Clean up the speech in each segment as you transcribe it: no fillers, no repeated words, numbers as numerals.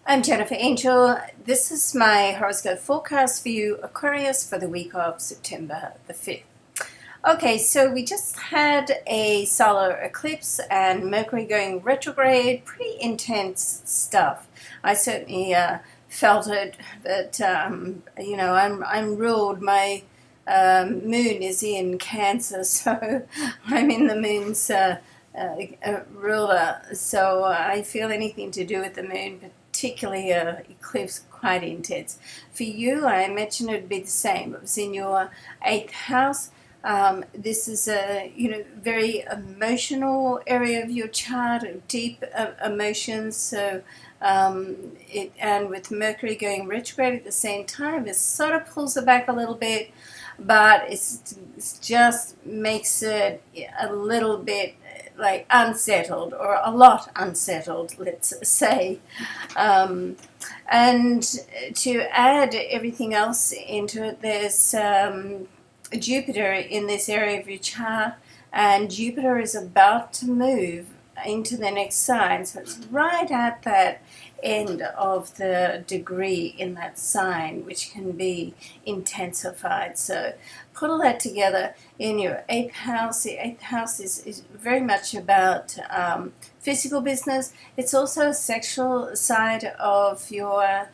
I'm Jennifer Angel. This is my horoscope forecast for you, Aquarius, for the week of September the 5th. Okay, so we just had a solar eclipse and Mercury going retrograde, pretty intense stuff. I certainly felt it, but I'm ruled. My moon is in Cancer, so I'm in the moon's ruler. So I feel anything to do with the moon, particularly eclipse, quite intense. For you, I imagine it would be the same. It was in your 8th house. This is a very emotional area of your chart, deep emotions. So and with Mercury going retrograde at the same time, it sort of pulls it back a little bit, but it's just makes it a little bit like unsettled, or a lot unsettled, let's say. And to add everything else into it, there's Jupiter in this area of your chart, and Jupiter is about to move into the next sign, so it's right at that end of the degree in that sign, which can be intensified. So put all that together in your 8th house. The 8th house is very much about physical business. It's also a sexual side of your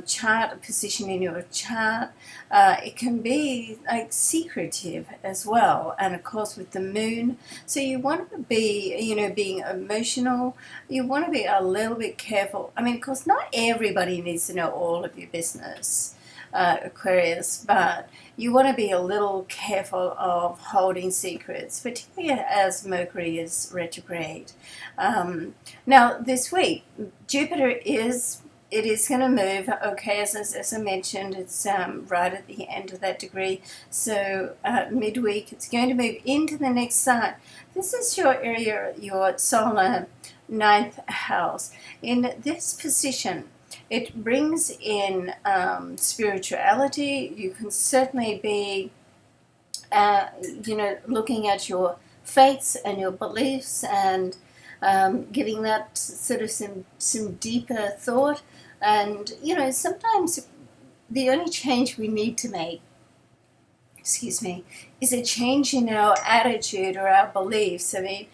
chart, position in your chart. It can be like secretive as well, and of course with the moon. So you want to be, being emotional. You want to be a little bit careful. I mean, of course, not everybody needs to know all of your business, Aquarius, but you want to be a little careful of holding secrets, particularly as Mercury is retrograde. Now, this week, Jupiter is going to move, okay, as I mentioned. It's right at the end of that degree. So midweek, it's going to move into the next sign. This is your area, your solar 9th house. In this position, it brings in spirituality. You can certainly be, looking at your faiths and your beliefs, and giving that sort of some deeper thought. And sometimes the only change we need to make, is a change in our attitude or our beliefs. I mean,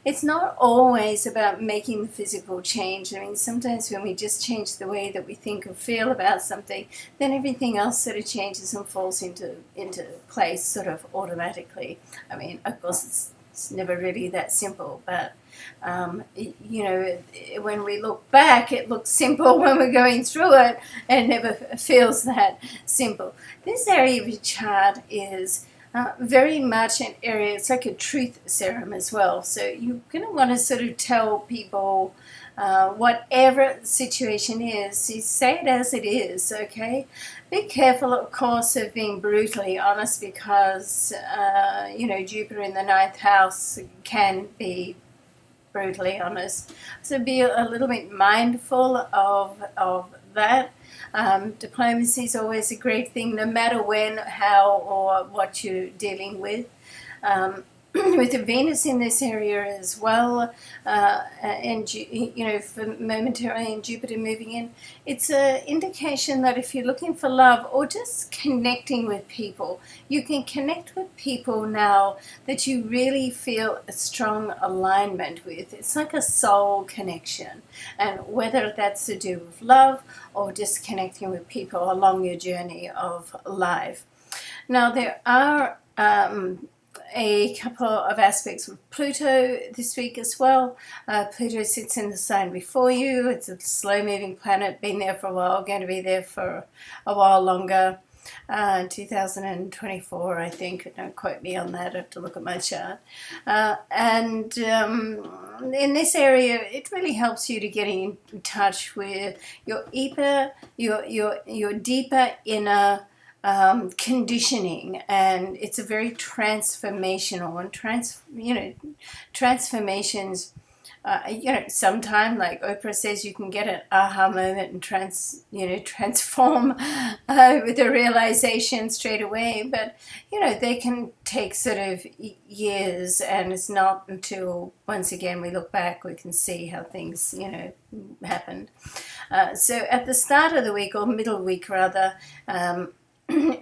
it's not always about making the physical change. I mean, sometimes when we just change the way that we think or feel about something, then everything else sort of changes and falls into place sort of automatically. I mean, of course, it's never really that simple, but when we look back, it looks simple. When we're going through it, it never feels that simple. This area of your chart is very much an area, it's like a truth serum as well. So you're going to want to sort of tell people whatever the situation is, you say it as it is, okay? Be careful, of course, of being brutally honest, because, Jupiter in the 9th house can be brutally honest. So be a little bit mindful of that. Diplomacy is always a great thing, no matter when, how, or what you're dealing with. With the Venus in this area as well, and for momentarily, and Jupiter moving in, it's an indication that if you're looking for love or just connecting with people, you can connect with people now that you really feel a strong alignment with. It's like a soul connection, and whether that's to do with love or just connecting with people along your journey of life. Now, there are a couple of aspects with Pluto this week as well. Pluto sits in the sign before you. It's a slow-moving planet, been there for a while, going to be there for a while longer. 2024, I think. Don't quote me on that. I have to look at my chart. And in this area, it really helps you to get in touch with your deeper inner conditioning, and it's a very transformational, and transformations sometime, like Oprah says, you can get an aha moment and transform with a realization straight away. But they can take sort of years, and it's not until once again we look back we can see how things happened. So at the start of the week, or middle week rather,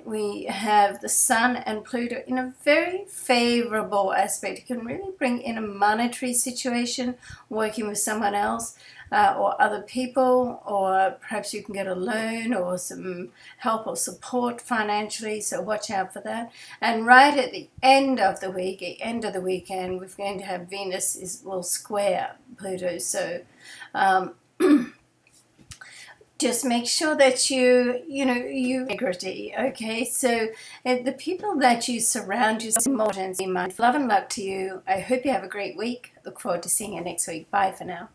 we have the Sun and Pluto in a very favorable aspect. It can really bring in a monetary situation, working with someone else or other people, or perhaps you can get a loan or some help or support financially, so watch out for that. And right at the end of the week, the end of the weekend, we're going to have Venus will square Pluto. So just make sure that you integrity, okay? So the people that you surround yourself with, love and luck to you. I hope you have a great week. Look forward to seeing you next week. Bye for now.